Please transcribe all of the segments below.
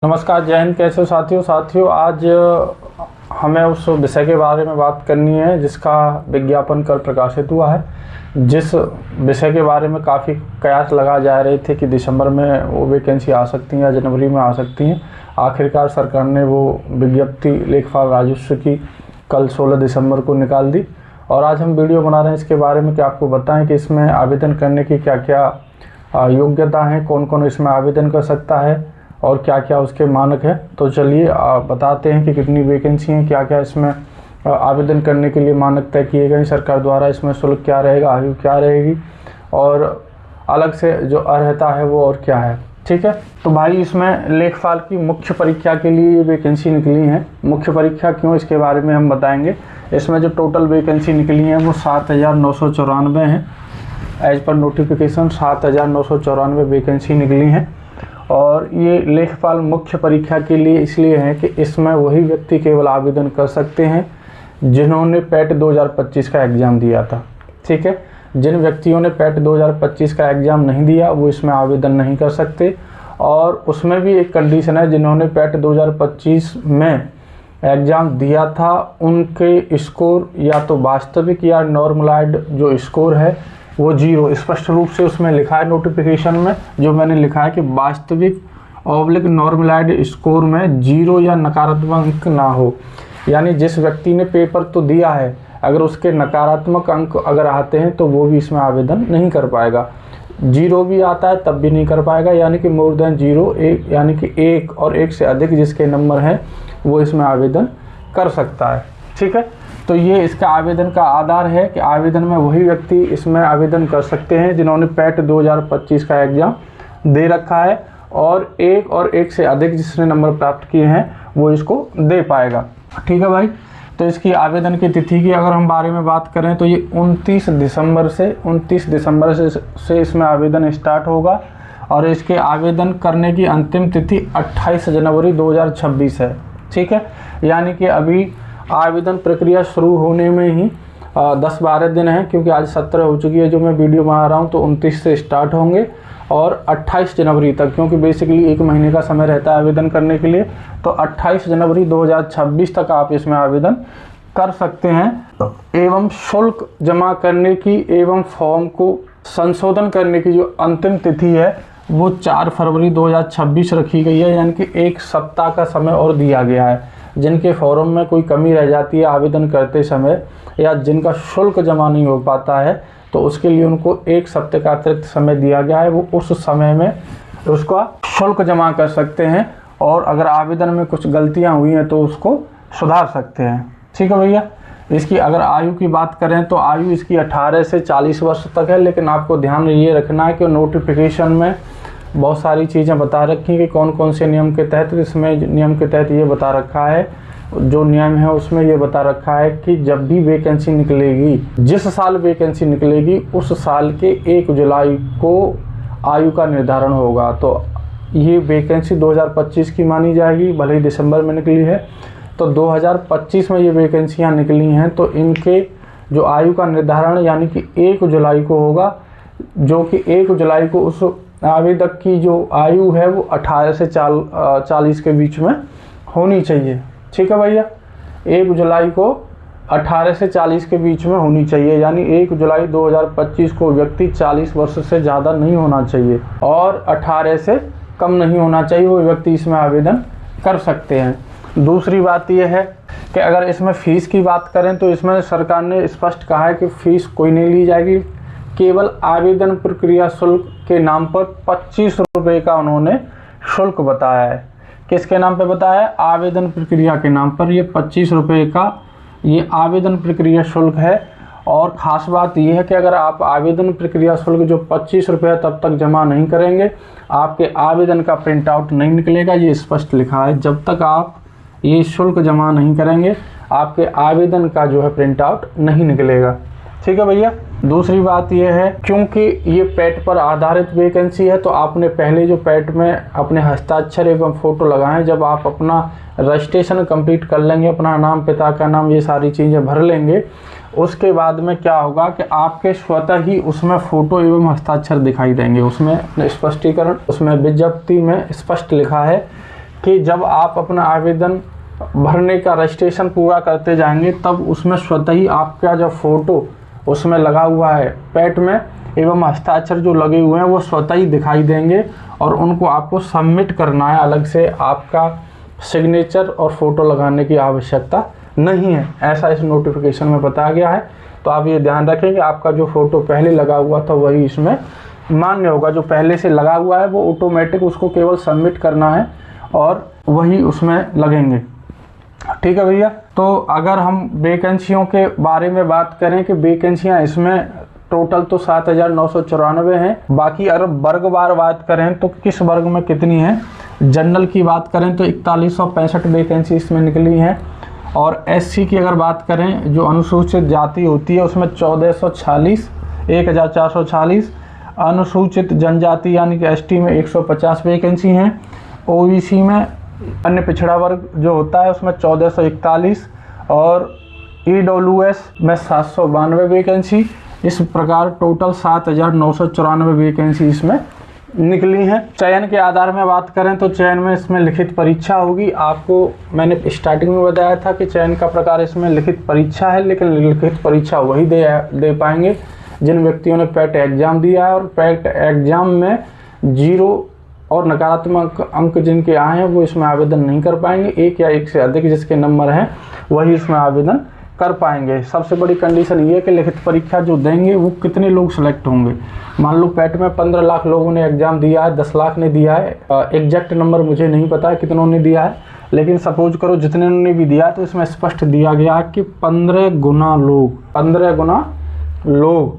नमस्कार, जय हिंद। कैसे हो साथियों आज हमें उस विषय के बारे में बात करनी है जिसका विज्ञापन कल प्रकाशित हुआ है। जिस विषय के बारे में काफ़ी कयास लगा जा रहे थे कि दिसंबर में वो वैकेंसी आ सकती हैं या जनवरी में आ सकती हैं। आखिरकार सरकार ने वो विज्ञप्ति लेखपाल राजस्व की कल 16 दिसंबर को निकाल दी। और आज हम वीडियो बना रहे हैं इसके बारे में कि आपको बताएं कि इसमें आवेदन करने की क्या क्या योग्यता है, कौन कौन इसमें आवेदन कर सकता है और क्या क्या उसके मानक है। तो चलिए बताते हैं कि कितनी वैकेंसी हैं, क्या क्या इसमें आवेदन करने के लिए मानक तय किए गए सरकार द्वारा, इसमें शुल्क क्या रहेगा, आयु क्या रहेगी और अलग से जो अर्हता है वो और क्या है। ठीक है, तो भाई इसमें लेखपाल की मुख्य परीक्षा के लिए ये वैकेंसी निकली है। मुख्य परीक्षा क्यों, इसके बारे में हम बताएंगे। इसमें जो टोटल वैकेंसी निकली है वो 7,994 हैं। एज पर नोटिफिकेशन 7,994 वैकेंसी निकली हैं। और ये लेखपाल मुख्य परीक्षा के लिए इसलिए है कि इसमें वही व्यक्ति केवल आवेदन कर सकते हैं जिन्होंने पैट 2025 का एग्ज़ाम दिया था। ठीक है, जिन व्यक्तियों ने पैट 2025 का एग्ज़ाम नहीं दिया वो इसमें आवेदन नहीं कर सकते। और उसमें भी एक कंडीशन है, जिन्होंने पैट 2025 में एग्ज़ाम दिया था उनके स्कोर या तो वास्तविक या नॉर्मलाइज्ड जो स्कोर है वो 0 स्पष्ट रूप से उसमें लिखा है नोटिफिकेशन में, जो मैंने लिखा है कि वास्तविक / नॉर्मलाइज्ड स्कोर में 0 या नकारात्मक अंक ना हो। यानी जिस व्यक्ति ने पेपर तो दिया है, अगर उसके नकारात्मक अंक अगर आते हैं तो वो भी इसमें आवेदन नहीं कर पाएगा। 0 भी आता है तब भी नहीं कर पाएगा। यानी कि मोर देन 0 1, यानी कि 1 और 1 से अधिक जिसके नंबर हैं वो इसमें आवेदन कर सकता है। ठीक है, तो ये इसका आवेदन का आधार है कि आवेदन में वही व्यक्ति इसमें आवेदन कर सकते हैं जिन्होंने पैट 2025 का एग्ज़ाम दे रखा है और 1 से अधिक जिसने नंबर प्राप्त किए हैं वो इसको दे पाएगा। ठीक है भाई, तो इसकी आवेदन की तिथि की अगर हम बारे में बात करें तो ये 29 दिसंबर से इसमें आवेदन स्टार्ट होगा। और इसके आवेदन करने की अंतिम तिथि 28 जनवरी 2026 है। ठीक है, यानी कि अभी आवेदन प्रक्रिया शुरू होने में ही 10-12 दिन हैं, क्योंकि आज 17 हो चुकी है जो मैं वीडियो बना रहा हूँ। तो 29 से स्टार्ट होंगे और 28 जनवरी तक, क्योंकि बेसिकली 1 महीने का समय रहता है आवेदन करने के लिए। तो 28 जनवरी 2026 तक आप इसमें आवेदन कर सकते हैं। एवं शुल्क जमा करने की एवं फॉर्म को संशोधन करने की जो अंतिम तिथि है वो 4 फरवरी 2026 रखी गई है। यानी कि 1 सप्ताह का समय और दिया गया है। जिनके फॉर्म में कोई कमी रह जाती है आवेदन करते समय या जिनका शुल्क जमा नहीं हो पाता है तो उसके लिए उनको 1 सप्ताह का अतिरिक्त समय दिया गया है। वो उस समय में उसका शुल्क जमा कर सकते हैं और अगर आवेदन में कुछ गलतियां हुई हैं तो उसको सुधार सकते हैं। ठीक है भैया, इसकी अगर आयु की बात करें तो आयु इसकी 18 से 40 वर्ष तक है। लेकिन आपको ध्यान ये रखना है कि नोटिफिकेशन में बहुत सारी चीज़ें बता रखी कि कौन कौन से नियम के तहत, इसमें नियम के तहत ये बता रखा है, जो नियम है उसमें ये बता रखा है कि जब भी वैकेंसी निकलेगी, जिस साल वैकेंसी निकलेगी उस साल के 1 जुलाई को आयु का निर्धारण होगा। तो ये वैकेंसी 2025 की मानी जाएगी, भले ही दिसंबर में निकली है। तो 2025 में ये वैकेंसियाँ निकली हैं तो इनके जो आयु का निर्धारण यानी कि 1 जुलाई को होगा, जो कि 1 जुलाई को उस आवेदक की जो आयु है वो 18 से 40 के बीच में होनी चाहिए। ठीक है भैया, 1 जुलाई को 18 से 40 के बीच में होनी चाहिए। यानी 1 जुलाई 2025 को व्यक्ति 40 वर्ष से ज़्यादा नहीं होना चाहिए और 18 से कम नहीं होना चाहिए, वो व्यक्ति इसमें आवेदन कर सकते हैं। दूसरी बात यह है कि अगर इसमें फ़ीस की बात करें तो इसमें सरकार ने स्पष्ट कहा है कि फ़ीस कोई नहीं ली जाएगी। केवल आवेदन प्रक्रिया शुल्क के नाम पर 25 रुपये का उन्होंने शुल्क बताया है। किसके नाम पे बताया है? आवेदन प्रक्रिया के नाम पर ये 25 रुपये का ये आवेदन प्रक्रिया शुल्क है। और ख़ास बात यह है कि अगर आप आवेदन प्रक्रिया शुल्क जो 25 रुपये है तब तक जमा नहीं करेंगे, आपके आवेदन का प्रिंट आउट नहीं निकलेगा। ये स्पष्ट लिखा है, जब तक आप ये शुल्क जमा नहीं करेंगे आपके आवेदन का जो है प्रिंट आउट नहीं निकलेगा। ठीक है भैया, दूसरी बात यह है क्योंकि ये पैट पर आधारित वैकेंसी है तो आपने पहले जो पैट में अपने हस्ताक्षर एवं फ़ोटो लगाएं। जब आप अपना रजिस्ट्रेशन कंप्लीट कर लेंगे, अपना नाम, पिता का नाम, ये सारी चीज़ें भर लेंगे, उसके बाद में क्या होगा कि आपके स्वतः ही उसमें फ़ोटो एवं हस्ताक्षर दिखाई देंगे। उसमें स्पष्टीकरण, उसमें विज्ञप्ति में स्पष्ट लिखा है कि जब आप अपना आवेदन भरने का रजिस्ट्रेशन पूरा करते जाएंगे तब उसमें स्वतः ही आपका जो फ़ोटो उसमें लगा हुआ है पैट में एवं हस्ताक्षर जो लगे हुए हैं वो स्वतः ही दिखाई देंगे और उनको आपको सबमिट करना है। अलग से आपका सिग्नेचर और फ़ोटो लगाने की आवश्यकता नहीं है, ऐसा इस नोटिफिकेशन में बताया गया है। तो आप ये ध्यान रखें कि आपका जो फ़ोटो पहले लगा हुआ था वही इसमें मान्य होगा। जो पहले से लगा हुआ है वो ऑटोमेटिक उसको केवल सबमिट करना है और वही उसमें लगेंगे। ठीक है भैया। तो अगर हम वैकेंसियों के बारे में बात करें कि वैकेंसियां इसमें टोटल तो 7,994 हैं। बाकी अगर वर्गवार बात करें तो किस वर्ग में कितनी है, जनरल की बात करें तो 4165 वैकेंसी इसमें निकली हैं। और एससी की अगर बात करें जो अनुसूचित जाति होती है उसमें 1446 अनुसूचित जनजाति यानी कि एसटी में 150 वैकेंसी हैं। ओबीसी में अन्य पिछड़ा वर्ग जो होता है उसमें 1441 और ईडब्ल्यूएस में 792 वैकेंसी। इस प्रकार टोटल 7,994 वैकेंसी इसमें निकली हैं। चयन के आधार में बात करें तो चयन में इसमें लिखित परीक्षा होगी। आपको मैंने स्टार्टिंग में बताया था कि चयन का प्रकार इसमें लिखित परीक्षा है, लेकिन लिखित परीक्षा वही दे पाएंगे जिन व्यक्तियों ने पैट एग्ज़ाम दिया है और पैट एग्ज़ाम में 0 और नकारात्मक अंक जिनके आए हैं वो इसमें आवेदन नहीं कर पाएंगे। एक या एक से अधिक जिसके नंबर हैं वही इसमें आवेदन कर पाएंगे। सबसे बड़ी कंडीशन ये है कि लिखित परीक्षा जो देंगे वो कितने लोग सेलेक्ट होंगे। मान लो पैट में 15 लाख लोगों ने एग्ज़ाम दिया है, 10 लाख ने दिया है, एग्जैक्ट नंबर मुझे नहीं पता है कितनों ने दिया है, लेकिन सपोज करो जितने ने भी दिया तो इसमें स्पष्ट दिया गया कि 15 गुना लोग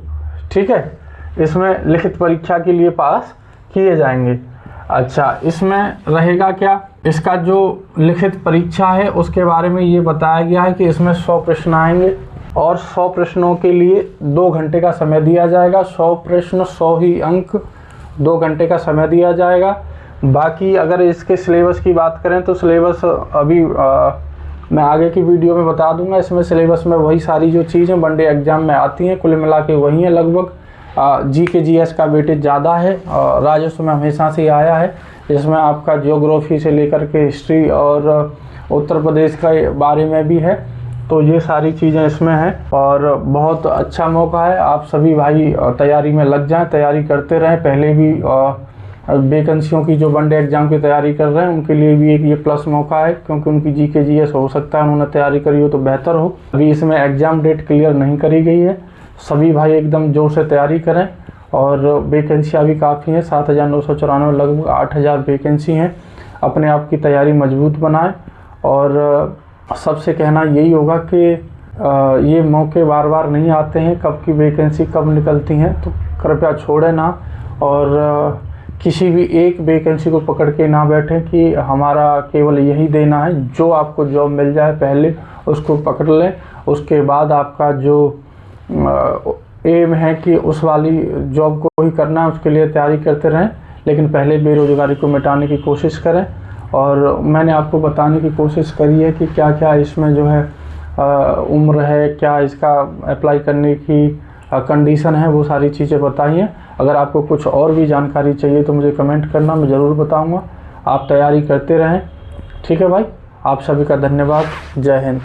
ठीक है इसमें लिखित परीक्षा के लिए पास किए जाएंगे। अच्छा, इसमें रहेगा क्या, इसका जो लिखित परीक्षा है उसके बारे में ये बताया गया है कि इसमें 100 प्रश्न आएंगे और 100 प्रश्नों के लिए 2 घंटे का समय दिया जाएगा। 100 प्रश्न 100 ही अंक, 2 घंटे का समय दिया जाएगा। बाकी अगर इसके सिलेबस की बात करें तो सिलेबस अभी मैं आगे की वीडियो में बता दूंगा। इसमें सिलेबस में वही सारी जो चीज़ें वनडे एग्ज़ाम में आती हैं कुल मिला के वही है लगभग। जीके जीएस का वेटेज ज़्यादा है, राजस्व में हमेशा से आया है, जिसमें आपका ज्योग्राफी से लेकर के हिस्ट्री और उत्तर प्रदेश के बारे में भी है। तो ये सारी चीज़ें इसमें हैं और बहुत अच्छा मौका है। आप सभी भाई तैयारी में लग जाएं, तैयारी करते रहें। पहले भी वैकेंसियों की जो वनडे एग्ज़ाम की तैयारी कर रहे हैं उनके लिए भी एक ये प्लस मौका है, क्योंकि उनकी जीके जीएस हो सकता है उन्होंने तैयारी करी हो तो बेहतर हो। अभी इसमें एग्ज़ाम डेट क्लियर नहीं करी गई है। सभी भाई एकदम जोर से तैयारी करें और वैकेंसियाँ भी काफ़ी हैं, 7,994 लगभग 8,000 वैकेंसी हैं। अपने आप की तैयारी मजबूत बनाएं और सबसे कहना यही होगा कि ये मौके बार बार नहीं आते हैं, कब की वैकेंसी कब निकलती हैं, तो कृपया छोड़ें ना और किसी भी एक वैकेंसी को पकड़ के ना बैठें कि हमारा केवल यही देना है। जो आपको जॉब मिल जाए पहले उसको पकड़ लें, उसके बाद आपका जो एम है कि उस वाली जॉब को ही करना है उसके लिए तैयारी करते रहें, लेकिन पहले बेरोज़गारी को मिटाने की कोशिश करें। और मैंने आपको बताने की कोशिश करी है कि क्या क्या इसमें जो है उम्र है, क्या इसका अप्लाई करने की कंडीशन है, वो सारी चीज़ें बताई हैं। अगर आपको कुछ और भी जानकारी चाहिए तो मुझे कमेंट करना, मैं ज़रूर बताऊंगा। आप तैयारी करते रहें। ठीक है भाई, आप सभी का धन्यवाद। जय हिंद।